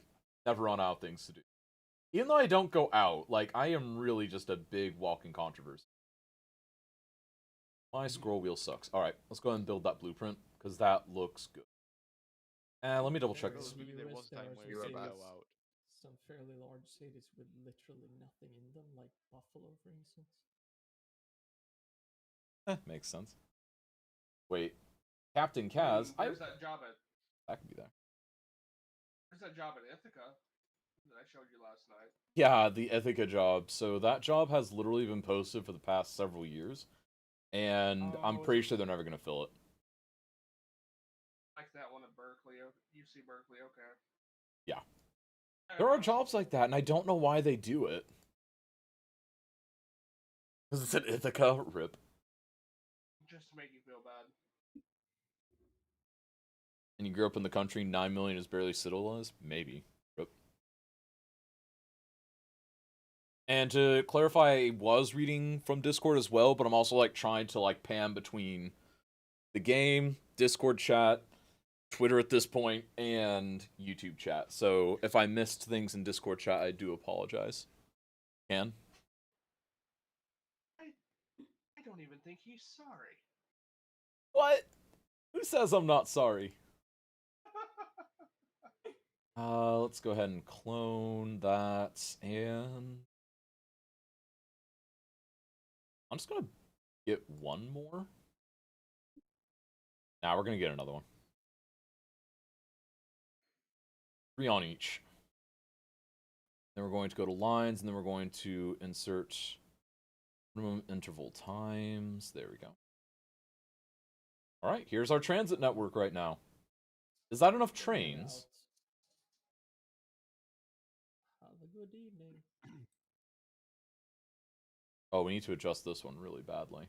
never run out of things to do. Even though I don't go out, like, I am really just a big walking controversy. My scroll wheel sucks. Alright, let's go ahead and build that blueprint, because that looks good. And let me double check There this. in the Maybe there US, was a there time are where some you did cities- go out. Some fairly large cities with literally nothing in them, like Buffalo, for instance. Makes sense. Wait. Captain Kaz, Where's that job at? that could be there. Where's that job at Ithaca that I showed you last night? Yeah, the Ithaca job. So that job has literally been posted for the past several years. And I'm Oh, pretty so- sure they're never going to fill it. Like that one at Berkeley, UC Berkeley, okay. Yeah. I There don't are know. jobs like that, and I don't know why they do it. Because it's an Ithaca rip. Just to make you feel bad. And you grew up in the country, 9 million is barely civilized? Maybe. Rip. And to clarify, I was reading from Discord as well, but I'm also like trying to like pan between the game, Discord chat, Twitter at this point, and YouTube chat. So if I missed things in Discord chat, I do apologize. Can? I don't even think he's sorry. What? Who says I'm not sorry? Let's go ahead and clone that, and I'm just gonna get one more. Now we're gonna get another one. 3 on each. Then we're going to go to lines, and then we're going to insert minimum interval times. There we go. All right, here's our transit network right now. Is that enough trains? Have a good evening. Oh, we need to adjust this one really badly.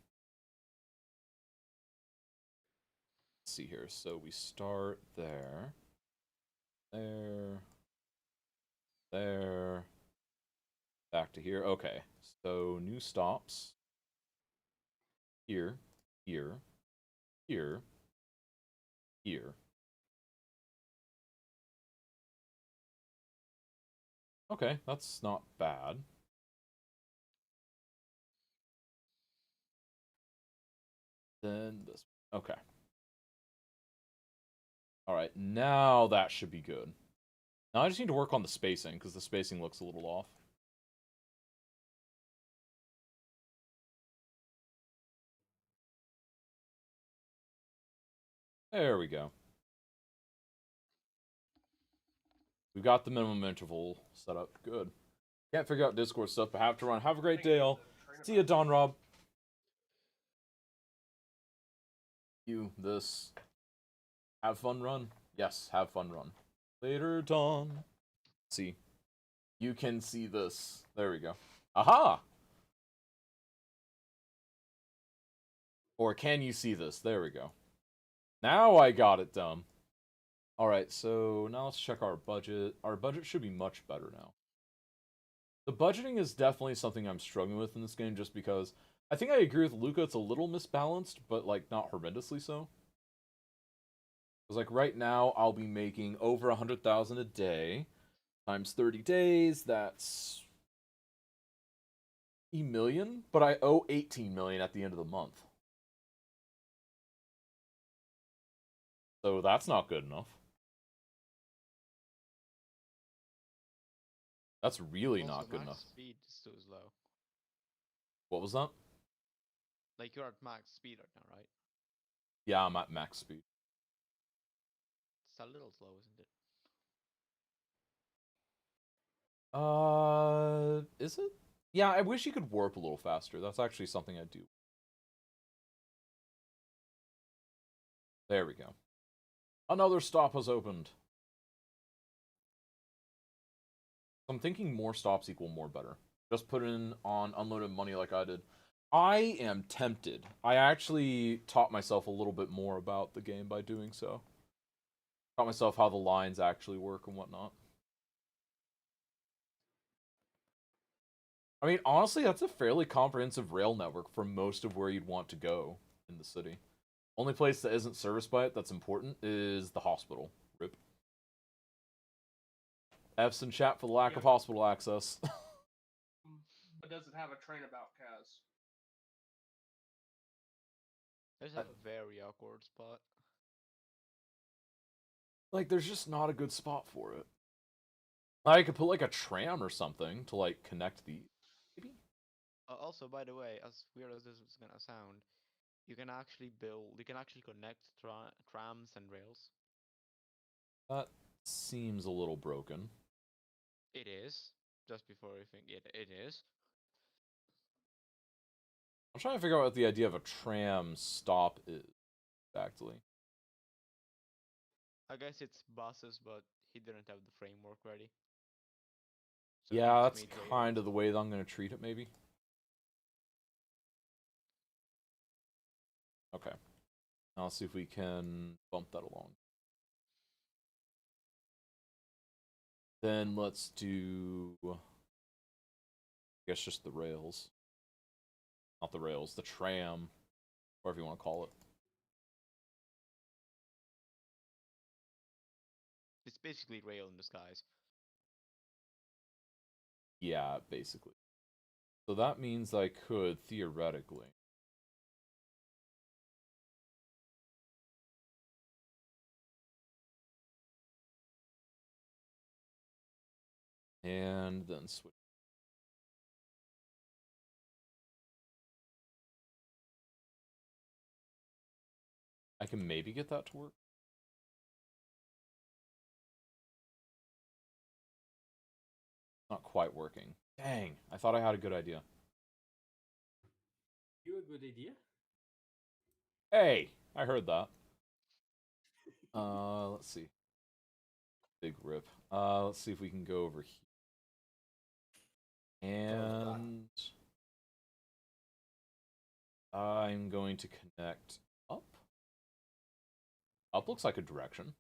Let's see here. So we start there. There. Back to here. Okay. So new stops. Here. Here. Here. Here. Okay, that's not bad. Then this. Okay. Alright, now that should be good. Now I just need to work on the spacing, because the spacing looks a little off. There we go. We got the minimum interval set up. Good. Can't figure out Discord stuff, but have to run. Have a great day, all. See ya, Don Rob. You, this. Have fun run. Yes, have fun run. Later, Don. See. You can see this. There we go. Aha! Or can you see this? There we go. Now I got it done. Alright, so now let's check our budget. Our budget should be much better now. The budgeting is definitely something I'm struggling with in this game, just because I think I agree with Luca, it's a little misbalanced, but like not horrendously so. Because like right now, I'll be making over 100,000 a day, times 30 days, that's a million, but I owe 18 million at the end of the month. So that's not good enough. That's really Also, not good max enough. speed is too slow. What was that? Like you're at max speed right now, right? Yeah, I'm at max speed. It's a little slow, isn't it? Is it? Yeah, I wish you could warp a little faster. That's actually something I do. There we go. Another stop has opened. I'm thinking more stops equal more better. Just put in on unlimited money like I did. I am tempted. I actually taught myself a little bit more about the game by doing so. Taught myself how the lines actually work and whatnot. I mean, honestly, that's a fairly comprehensive rail network for most of where you'd want to go in the city. Only place that isn't serviced by it that's important is the hospital. RIP. F's in chat for the lack of hospital access. But does it have a train about Kaz? There's a very awkward spot. Like, there's just not a good spot for it. I could put like a tram or something to like connect the. Maybe. Also, by the way, as weird as this is gonna sound, you can actually connect trams and rails. That seems a little broken. It is. Just before you think it is. I'm trying to figure out what the idea of a tram stop is exactly. I guess it's buses, but he didn't have the framework ready. So he Yeah, just that's made rails. kind of the way that I'm going to treat it, maybe. Okay. Now let's see if we can bump that along. Then let's do, I guess, just the rails. Not the rails, the tram, whatever you want to call it. It's basically rail in disguise. Yeah, basically. So that means I could, theoretically. And then switch. I can maybe get that to work. Not quite working. Dang, I thought I had a good idea. You a good idea? Hey, I heard that. Let's see. Big rip. Let's see if we can go over here. And I'm going to connect up. Up looks like a direction.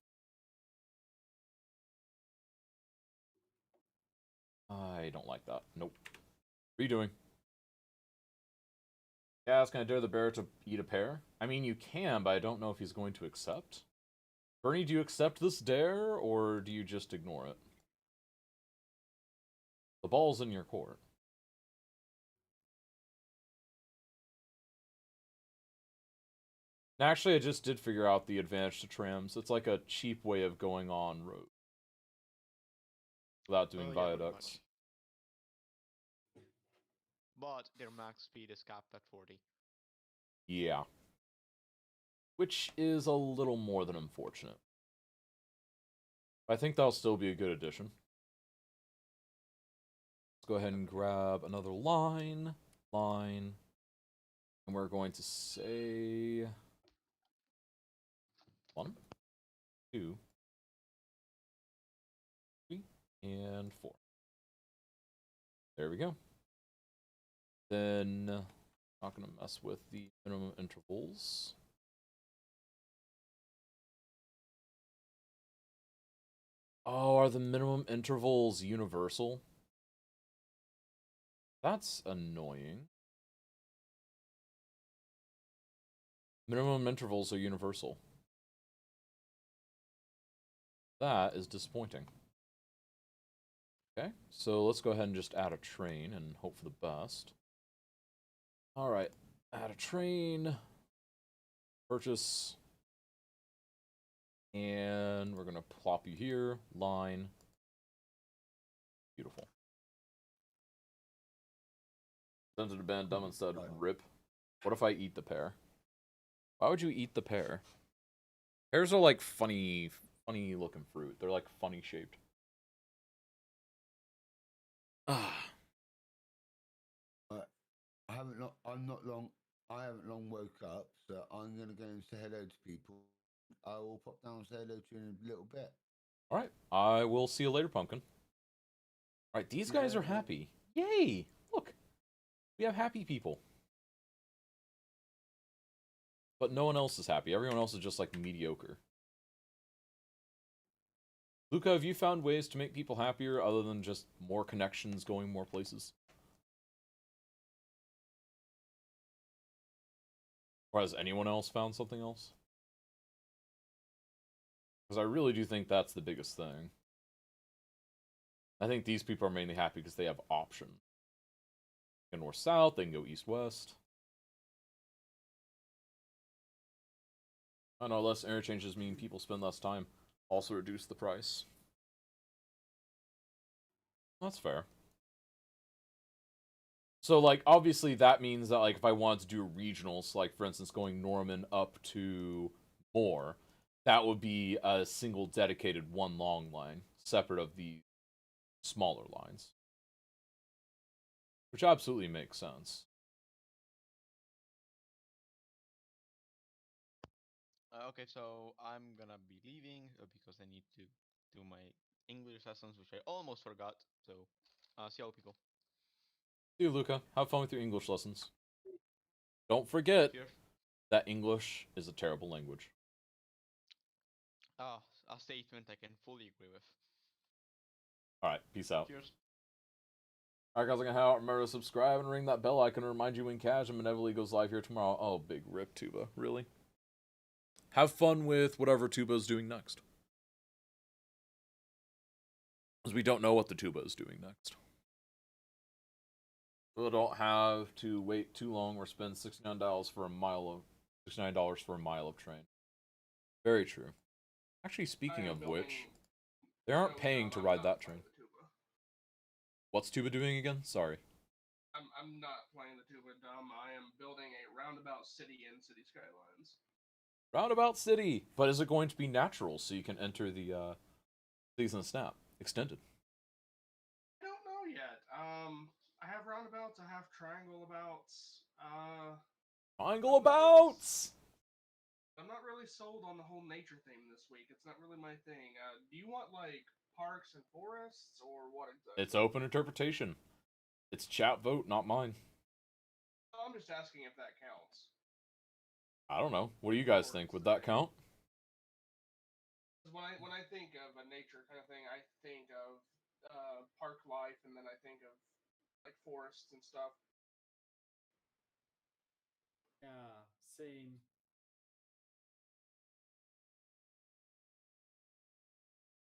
I don't like that. Nope. What are you doing? Yeah, can I dare the bear to eat a pear? I mean, you can, but I don't know if he's going to accept. Bernie, do you accept this dare, or do you just ignore it? The ball's in your court. And actually, I just did figure out the advantage to trams. It's like a cheap way of going on road. Without doing Yeah, pretty viaducts. much. But their max speed is capped at 40. Yeah. Which is a little more than unfortunate. I think that'll still be a good addition. Let's go ahead and grab another line. And we're going to say 1, 2, 3, and 4. There we go. Then, not going to mess with the minimum intervals. Oh, are the minimum intervals universal? That's annoying. Minimum intervals are universal. That is disappointing. Okay, so let's go ahead and just add a train and hope for the best. Alright, add a train. Purchase. And we're going to plop you here. Line. Beautiful. Tempted to ban dumb instead. Rip. What if I eat the pear? Why would you eat the pear? Pears are like funny looking fruit. They're like funny shaped. Ah. I haven't long woke up, so I'm gonna go and say hello to people. I will pop down and say hello to you in a little bit. Alright. I will see you later, Pumpkin. Alright, these guys are happy. Yay! Look. We have happy people. But no one else is happy. Everyone else is just like mediocre. Luca, have you found ways to make people happier other than just more connections going more places? Or has anyone else found something else? Because I really do think that's the biggest thing. I think these people are mainly happy because they have option. They can go north-south, they can go east-west. I know less interchanges mean people spend less time. Also reduce the price. That's fair. So, like, obviously that means that, like, if I wanted to do regionals, like, for instance, going Norman up to Moore, that would be a single dedicated one long line, separate of the smaller lines. Which absolutely makes sense. Okay, so I'm gonna be leaving because I need to do my English lessons, which I almost forgot. So, see you all people. See you, Luca. Have fun with your English lessons. Don't forget Cheers. that English is a terrible language. Ah, a statement I can fully agree with. Alright, peace out. Cheers. Alright, guys, I'm gonna out. Remember to subscribe and ring that bell icon to remind you when Cash inevitably goes live here tomorrow. Oh, big rip, Tuba. Really? Have fun with whatever Tuba's doing next. Because we don't know what the Tuba is doing next. We don't have to wait too long or spend $69 for a mile of train. Very true. Actually, speaking of which, they aren't paying to ride that train. What's Tuba doing again? Sorry. I'm not playing the tuba dumb. I am building a roundabout city in City Skylines. Roundabout City! But is it going to be natural so you can enter the Season of Snap extended? I don't know yet. I have roundabouts. I have triangle abouts. Triangle abouts! I'm not really sold on the whole nature theme this week. It's not really my thing. Do you want like parks and forests or what exactly? It's open interpretation. It's chat vote, not mine. I'm just asking if that counts. I don't know. What do you guys think? Would that count? When I think of a nature kind of thing, I think of park life, and then I think of like forests and stuff. Yeah, same.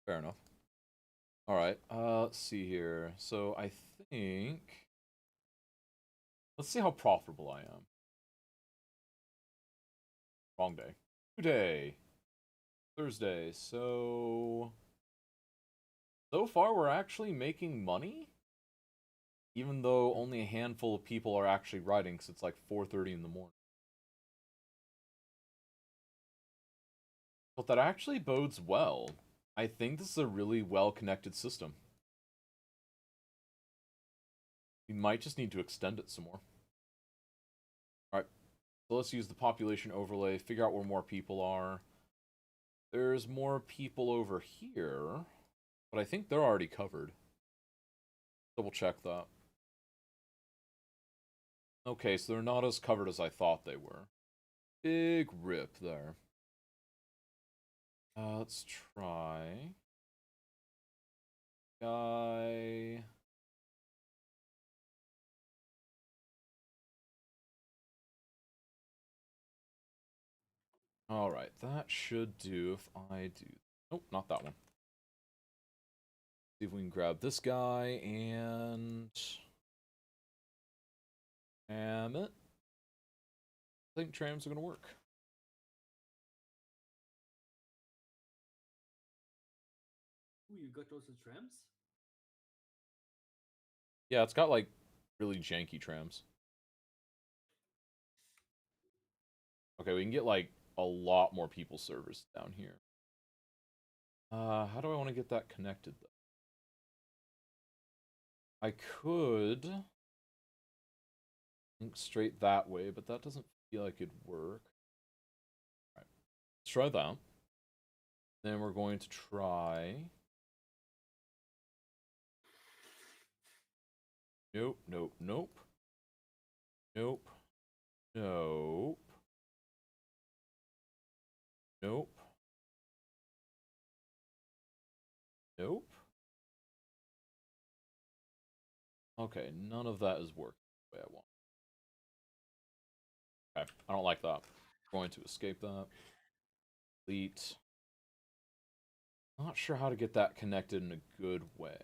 Fair enough. All right. Let's see here. So I think let's see how profitable I am. Wrong day. Today, Thursday. So far we're actually making money, even though only a handful of people are actually riding, because it's like 4:30 in the morning. But that actually bodes well. I think this is a really well-connected system. We might just need to extend it some more. Alright, so let's use the population overlay, figure out where more people are. There's more people over here, but I think they're already covered. Double check that. Okay, so they're not as covered as I thought they were. Big rip there. Let's try. Guy. Alright, that should do if I do. Nope, not that one. See if we can grab this guy and. Damn it. I think trams are gonna work. Ooh, you got those trams? Yeah, it's got like really janky trams. Okay, we can get like a lot more people servers down here. How do I want to get that connected though? I could link straight that way, but that doesn't feel like it'd work. Alright, let's try that. Then we're going to try. Nope, nope, nope. Nope. Nope. Nope. Nope. Okay, none of that is working the way I want. Okay, I don't like that. I'm going to escape that. Delete. Not sure how to get that connected in a good way.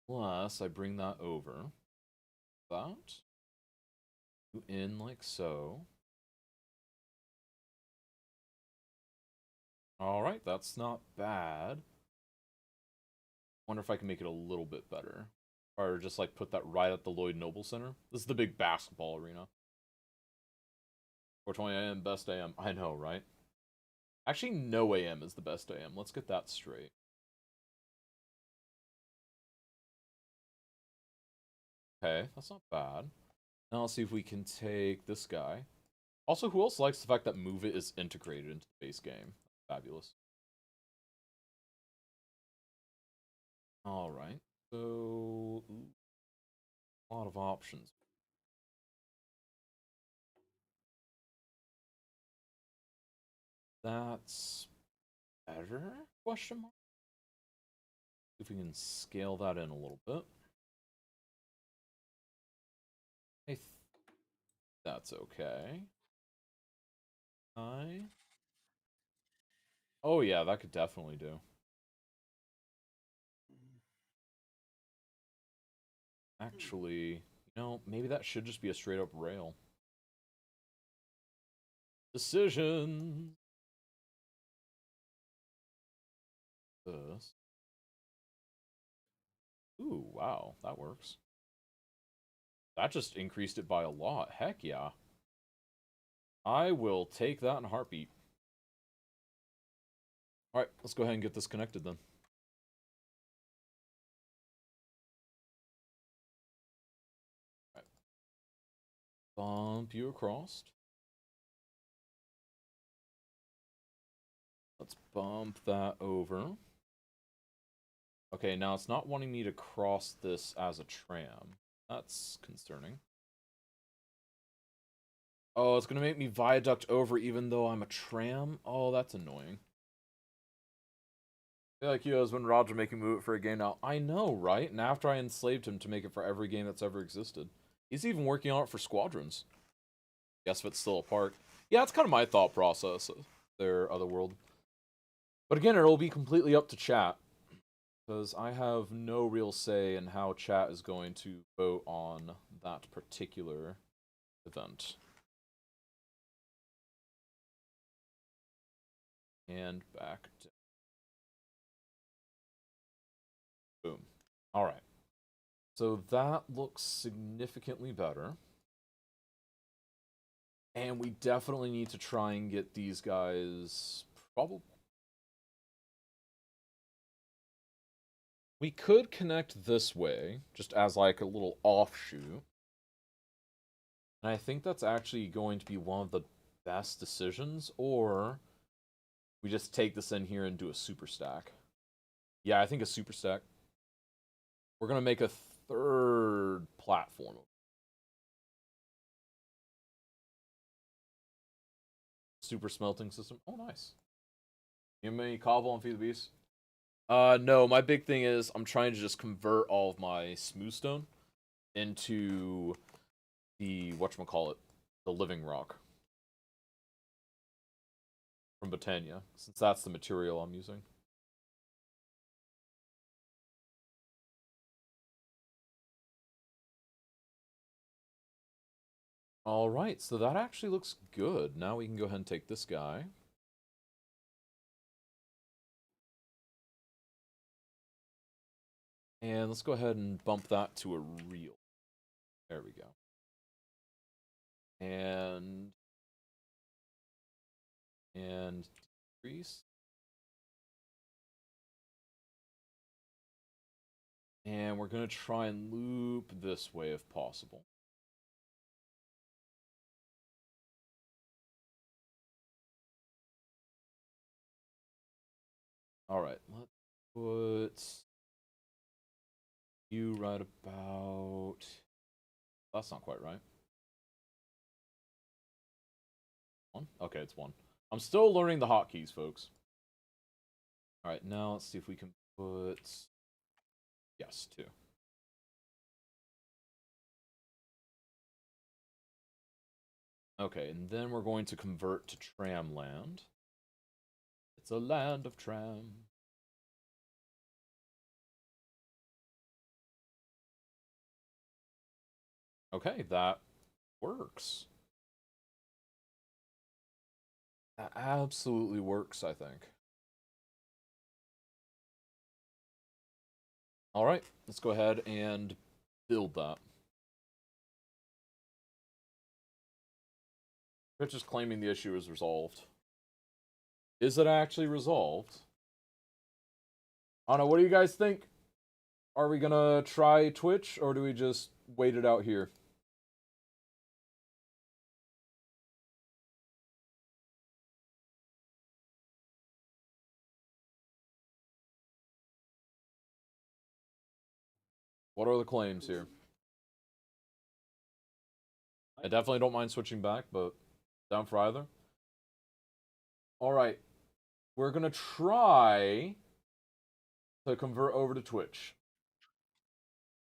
Plus, I bring that over. That. In like so. Alright, that's not bad. Wonder if I can make it a little bit better. Or just like put that right at the Lloyd Noble Center. This is the big basketball arena. 4:20 AM, best AM. I know, right? Actually, no AM is the best AM. Let's get that straight. Okay, that's not bad. Now let's see if we can take this guy. Also, who else likes the fact that Move It is integrated into the base game? Fabulous. Alright, so a lot of options. That's better? Question mark. If we can scale that in a little bit. That's okay. Oh yeah, that could definitely do. Actually, you know, maybe that should just be a straight up rail. Decision. This. Ooh, wow, that works. That just increased it by a lot. Heck yeah. I will take that in a heartbeat. Alright, let's go ahead and get this connected then. Alright. Bump you across. Let's bump that over. Okay, now it's not wanting me to cross this as a tram. That's concerning. Oh, it's gonna make me viaduct over even though I'm a tram? Oh, that's annoying. I feel like he was when Roger making move it for a game now. I know, right? And after I enslaved him to make it for every game that's ever existed. He's even working on it for Squadrons. Guess if it's still a park. Yeah, it's kind of my thought process there, Otherworld. But again, it'll be completely up to chat. Because I have no real say in how chat is going to vote on that particular event. And back to... Boom. Alright. So that looks significantly better. And we definitely need to try and get these guys... Probably... We could connect this way, just as like a little offshoot. And I think that's actually going to be one of the best decisions, or we just take this in here and do a super stack. Yeah, I think a super stack. We're going to make a third platform. Super smelting system. Oh, nice. You have any cobble and feed the beast? No, my big thing is I'm trying to just convert all of my smooth stone into the, whatchamacallit, the living rock. From Botania, since that's the material I'm using. Alright, so that actually looks good. Now we can go ahead and take this guy. And let's go ahead and bump that to a real. There we go. And decrease. And we're going to try and loop this way if possible. Alright, let's put you right about... That's not quite right. 1? Okay, it's 1. I'm still learning the hotkeys, folks. Alright, now let's see if we can put... Yes, 2. Okay, and then we're going to convert to tram land. It's a land of tram. Okay, that works. That absolutely works, I think. Alright, let's go ahead and build that. Twitch is claiming the issue is resolved. Is it actually resolved? I don't know, what do you guys think? Are we gonna try Twitch, or do we just wait it out here? What are the claims here? I definitely don't mind switching back, but down for either. Alright. We're gonna try to convert over to Twitch.